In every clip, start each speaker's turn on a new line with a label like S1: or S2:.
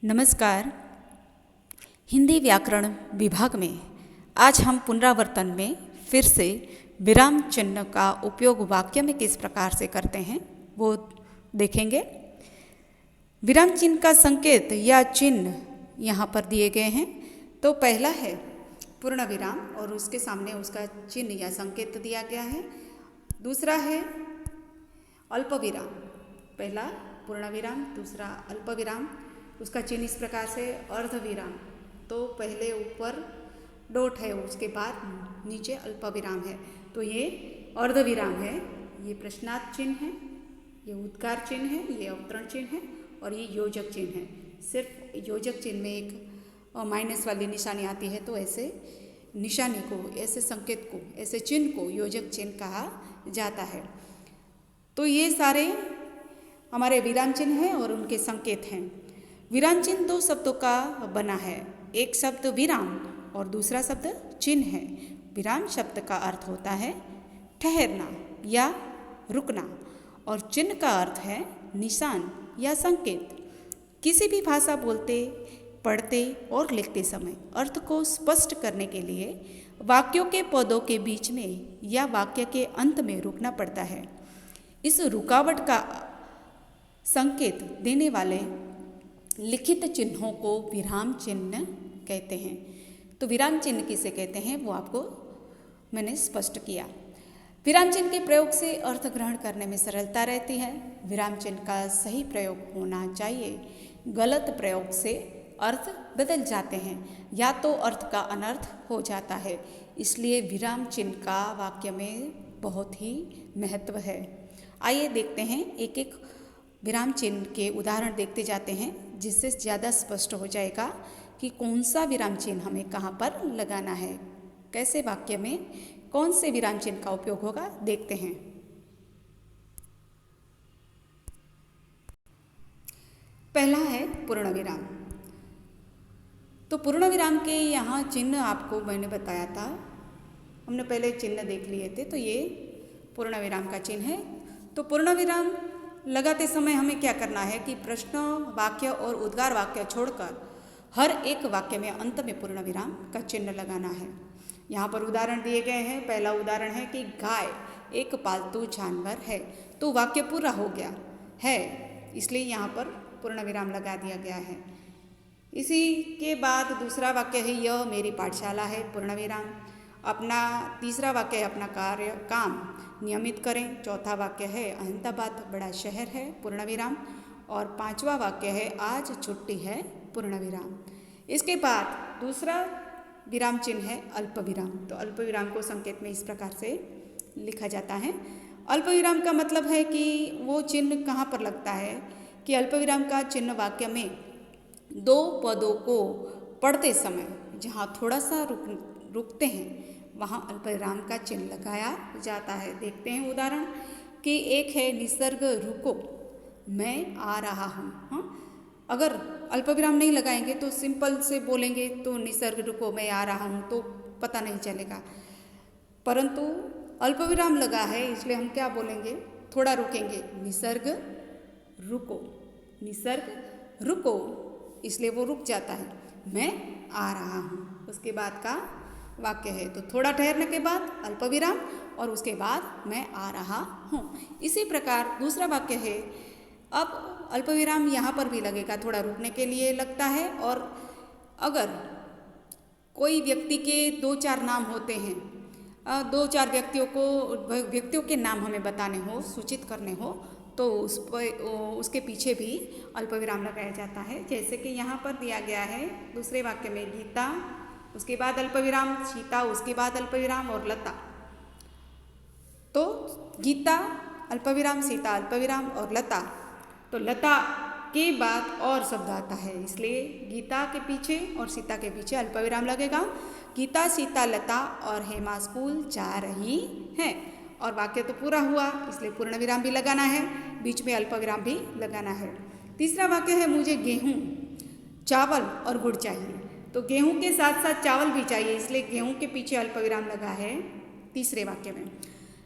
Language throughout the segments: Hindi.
S1: नमस्कार। हिंदी व्याकरण विभाग में आज हम पुनरावर्तन में फिर से विराम चिन्ह का उपयोग वाक्य में किस प्रकार से करते हैं वो देखेंगे। विराम चिन्ह का संकेत या चिन्ह यहाँ पर दिए गए हैं। तो पहला है पूर्ण विराम और उसके सामने उसका चिन्ह या संकेत दिया गया है। दूसरा है अल्प विराम, पहला पूर्ण विराम, दूसरा अल्प विराम, उसका चिन्ह इस प्रकार से अर्ध विराम। तो पहले ऊपर डॉट है, उसके बाद नीचे अल्प विराम है, तो ये अर्ध विराम है। ये प्रश्नार्थ चिन्ह है, ये उद्गार चिन्ह है, ये अवतरण चिन्ह है और ये योजक चिन्ह है। सिर्फ योजक चिन्ह में एक माइनस वाली निशानी आती है, तो ऐसे निशानी को, ऐसे संकेत को, ऐसे चिन्ह को योजक चिन्ह कहा जाता है। तो ये सारे हमारे विराम चिन्ह हैं और उनके संकेत हैं। विराम चिन्ह दो शब्दों का बना है, एक शब्द विराम और दूसरा शब्द चिन्ह है। विराम शब्द का अर्थ होता है ठहरना या रुकना और चिन्ह का अर्थ है निशान या संकेत। किसी भी भाषा बोलते, पढ़ते और लिखते समय अर्थ को स्पष्ट करने के लिए वाक्यों के पदों के बीच में या वाक्य के अंत में रुकना पड़ता है। इस रुकावट का संकेत देने वाले लिखित चिन्हों को विराम चिन्ह कहते हैं। तो विराम चिन्ह किसे कहते हैं वो आपको मैंने स्पष्ट किया। विराम चिन्ह के प्रयोग से अर्थ ग्रहण करने में सरलता रहती है। विराम चिन्ह का सही प्रयोग होना चाहिए, गलत प्रयोग से अर्थ बदल जाते हैं या तो अर्थ का अनर्थ हो जाता है। इसलिए विराम चिन्ह का वाक्य में बहुत ही महत्व है। आइए देखते हैं, एक एक विराम चिन्ह के उदाहरण देखते जाते हैं, जिससे ज़्यादा स्पष्ट हो जाएगा कि कौन सा विराम चिन्ह हमें कहाँ पर लगाना है, कैसे वाक्य में कौन से विराम चिन्ह का उपयोग होगा, देखते हैं। पहला है पूर्ण विराम। तो पूर्ण विराम के यहाँ चिन्ह आपको मैंने बताया था, हमने पहले चिन्ह देख लिए थे। तो ये पूर्ण विराम का चिन्ह है। तो पूर्ण विराम लगाते समय हमें क्या करना है कि प्रश्न वाक्य और उद्गार वाक्य छोड़कर हर एक वाक्य में अंत में पूर्ण विराम का चिन्ह लगाना है। यहाँ पर उदाहरण दिए गए हैं। पहला उदाहरण है कि गाय एक पालतू जानवर है। तो वाक्य पूरा हो गया है, इसलिए यहाँ पर पूर्ण विराम लगा दिया गया है। इसी के बाद दूसरा वाक्य है यह मेरी पाठशाला है, पूर्ण विराम। अपना तीसरा वाक्य है अपना काम नियमित करें। चौथा वाक्य है अहमदाबाद बड़ा शहर है, पूर्ण विराम। और पांचवा वाक्य है आज छुट्टी है, पूर्ण विराम। इसके बाद दूसरा विराम चिन्ह है अल्प विराम। तो अल्प विराम को संकेत में इस प्रकार से लिखा जाता है। अल्प विराम का मतलब है कि वो चिन्ह कहाँ पर लगता है कि अल्प विराम का चिन्ह वाक्य में दो पदों को पढ़ते समय जहाँ थोड़ा सा रुकते हैं वहाँ अल्पविराम का चिन्ह लगाया जाता है। देखते हैं उदाहरण कि एक है निसर्ग रुको मैं आ रहा हूँ। हाँ, अगर अल्पविराम नहीं लगाएंगे तो सिंपल से बोलेंगे तो निसर्ग रुको मैं आ रहा हूँ, तो पता नहीं चलेगा। परंतु अल्पविराम लगा है, इसलिए हम क्या बोलेंगे, थोड़ा रुकेंगे, निसर्ग रुको, निसर्ग रुको, इसलिए वो रुक जाता है, मैं आ रहा हूँ। उसके बाद का वाक्य है। तो थोड़ा ठहरने के बाद अल्पविराम और उसके बाद मैं आ रहा हूँ। इसी प्रकार दूसरा वाक्य है, अब अल्पविराम यहाँ पर भी लगेगा, थोड़ा रुकने के लिए लगता है। और अगर कोई व्यक्ति के दो चार नाम होते हैं, दो चार व्यक्तियों के नाम हमें बताने हो, सूचित करने हो, तो उसके पीछे भी अल्पविराम लगाया जाता है। जैसे कि यहाँ पर दिया गया है दूसरे वाक्य में गीता, उसके बाद अल्पविराम, सीता, उसके बाद अल्पविराम और लता। तो गीता अल्पविराम, सीता अल्पविराम और लता, तो लता के बाद और शब्द आता है, इसलिए गीता के पीछे और सीता के पीछे अल्पविराम लगेगा। गीता, सीता, लता और हेमा स्कूल जा रही हैं। और वाक्य तो पूरा हुआ, इसलिए पूर्ण विराम भी लगाना है, बीच में अल्पविराम भी लगाना है। तीसरा वाक्य है मुझे गेहूँ, चावल और गुड़ चाहिए। तो गेहूं के साथ साथ चावल भी चाहिए, इसलिए गेहूं के पीछे अल्पविराम लगा है तीसरे वाक्य में।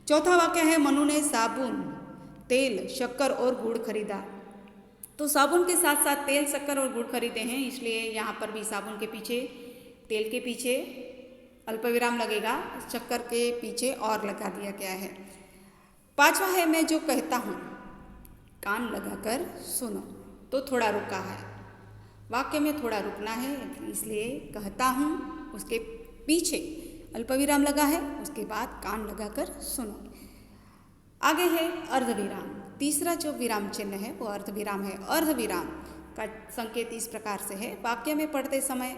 S1: चौथा वाक्य है मनु ने साबुन, तेल, शक्कर और गुड़ खरीदा। तो साबुन के साथ साथ तेल, शक्कर और गुड़ खरीदे हैं, इसलिए यहाँ पर भी साबुन के पीछे, तेल के पीछे अल्पविराम लगेगा, शक्कर के पीछे और लगा दिया गया है। पांचवा है मैं जो कहता हूँ, कान लगाकर सुनो। तो थोड़ा रुका है, वाक्य में थोड़ा रुकना है, इसलिए कहता हूँ, उसके पीछे अल्पविराम लगा है, उसके बाद कान लगाकर सुनो। आगे है अर्धविराम। तीसरा जो विराम चिन्ह है वो अर्धविराम है। अर्धविराम का संकेत इस प्रकार से है, वाक्य में पढ़ते समय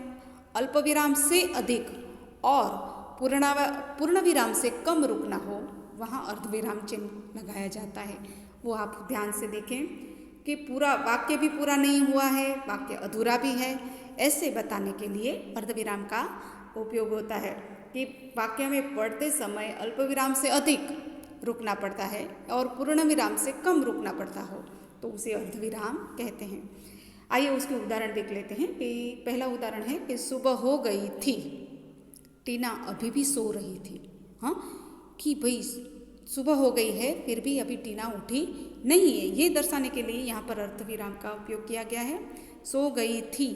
S1: अल्पविराम से अधिक और पूर्ण विराम से कम रुकना हो, वहाँ अर्धविराम चिन्ह लगाया जाता है। वो आप ध्यान से देखें कि पूरा वाक्य भी पूरा नहीं हुआ है, वाक्य अधूरा भी है, ऐसे बताने के लिए अर्धविराम का उपयोग होता है कि वाक्य में पढ़ते समय अल्पविराम से अधिक रुकना पड़ता है और पूर्ण विराम से कम रुकना पड़ता हो, तो उसे अर्धविराम कहते हैं। आइए उसके उदाहरण देख लेते हैं। कि पहला उदाहरण है कि सुबह हो गई थी, टीना अभी भी सो रही थी। हाँ, कि भाई सुबह हो गई है फिर भी अभी टीना उठी नहीं है, ये दर्शाने के लिए यहाँ पर अर्धविराम का उपयोग किया गया है। सो गई थी,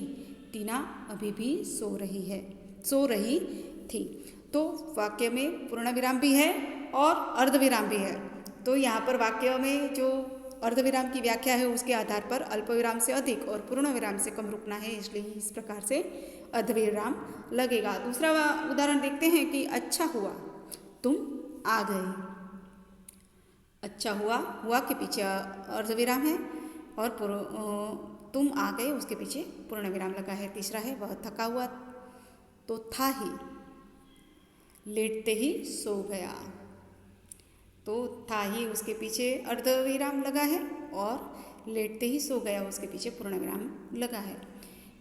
S1: टीना अभी भी सो रही थी। तो वाक्य में पूर्ण विराम भी है और अर्धविराम भी है। तो यहाँ पर वाक्य में जो अर्धविराम की व्याख्या है उसके आधार पर अल्पविराम से अधिक और पूर्ण विराम से कम रुकना है, इसलिए इस प्रकार से अर्धविराम लगेगा। दूसरा उदाहरण देखते हैं कि अच्छा हुआ तुम आ गए। अच्छा हुआ के पीछे अर्धविराम है और तुम आ गए उसके पीछे पूर्ण विराम लगा है। तीसरा है वह थका हुआ तो था ही, लेटते ही सो गया। तो था ही उसके पीछे अर्धविराम लगा है और लेटते ही सो गया उसके पीछे पूर्ण विराम लगा है।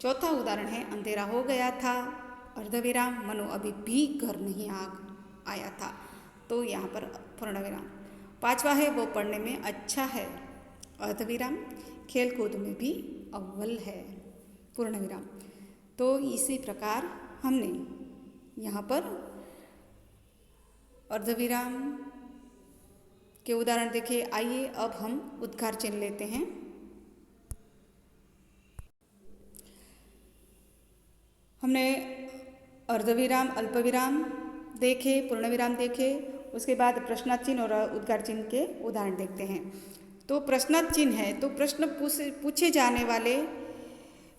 S1: चौथा उदाहरण है अंधेरा हो गया था, अर्धविराम, मनो अभी भी घर नहीं आया था। तो यहाँ पर पूर्ण विराम। पांचवा है वो पढ़ने में अच्छा है, अर्धविराम, खेल कूद में भी अव्वल है, पूर्ण विराम। तो इसी प्रकार हमने यहाँ पर अर्धविराम के उदाहरण देखे। आइए अब हम उद्गार चिन्ह लेते हैं। हमने अर्धविराम, अल्पविराम देखे, पूर्ण विराम देखे, उसके बाद प्रश्नार्थ चिन्ह और उद्गार चिन्ह के उदाहरण देखते हैं। तो प्रश्नार्थ चिन्ह है तो प्रश्न पूछे जाने वाले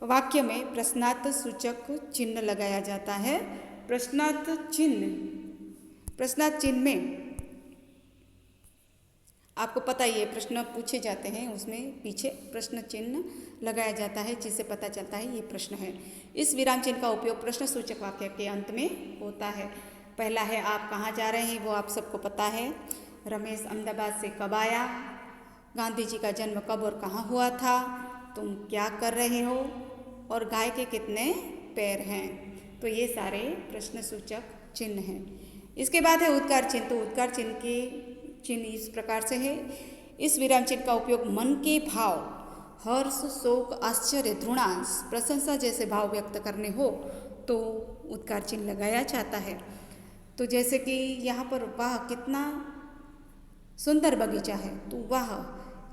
S1: वाक्य में प्रश्नार्थ सूचक चिन्ह लगाया जाता है। प्रश्नार्थ चिन्ह में आपको पता ही है, प्रश्न पूछे जाते हैं उसमें पीछे प्रश्न चिन्ह लगाया जाता है, जिससे पता चलता है ये प्रश्न है। इस विराम चिन्ह का उपयोग प्रश्न सूचक वाक्य के अंत में होता है। पहला है आप कहाँ जा रहे हैं, वो आप सबको पता है। रमेश अहमदाबाद से कब आया, गांधी जी का जन्म कब और कहाँ हुआ था, तुम क्या कर रहे हो, और गाय के कितने पैर हैं। तो ये सारे प्रश्न सूचक चिन्ह हैं। इसके बाद है उद्गार चिन्ह। तो उद्गार चिन्ह इस प्रकार से है। इस विराम चिन्ह का उपयोग मन के भाव, हर्ष, शोक, आश्चर्य, घृणा, प्रशंसा जैसे भाव व्यक्त करने हो तो उद्गार चिन्ह लगाया जाता है। तो जैसे कि यहाँ पर वाह कितना सुंदर बगीचा है, तो वाह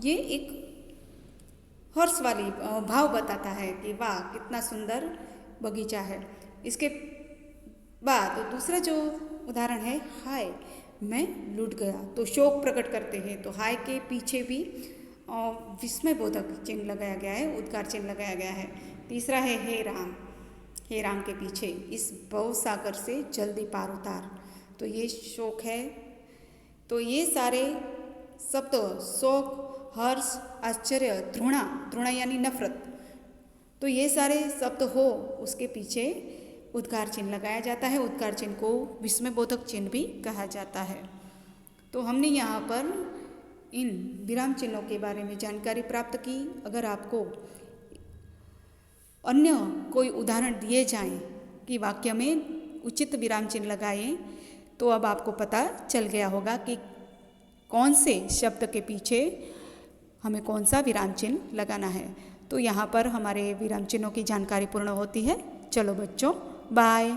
S1: ये एक हर्ष वाली भाव बताता है कि वाह कितना सुंदर बगीचा है। इसके बाद दूसरा जो उदाहरण है हाय मैं लूट गया, तो शोक प्रकट करते हैं। तो हाय के पीछे भी विस्मय बोधक चिन्ह लगाया गया है, उद्गार चिन्ह लगाया गया है। तीसरा है हे राम के पीछे इस भव सागर से जल्दी पार उतार, तो ये शोक है। तो ये सारे शब्द शोक, हर्ष, आश्चर्य, घृणा यानी नफरत, तो ये सारे शब्द हो उसके पीछे उद्गार चिन्ह लगाया जाता है। उद्गार चिन्ह को विस्मय बोधक चिन्ह भी कहा जाता है। तो हमने यहाँ पर इन विराम चिन्हों के बारे में जानकारी प्राप्त की। अगर आपको अन्य कोई उदाहरण दिए जाएं कि वाक्य में उचित विराम चिन्ह लगाएं, तो अब आपको पता चल गया होगा कि कौन से शब्द के पीछे हमें कौन सा विराम चिन्ह लगाना है। तो यहाँ पर हमारे विराम चिन्हों की जानकारी पूर्ण होती है। चलो बच्चों, बाय।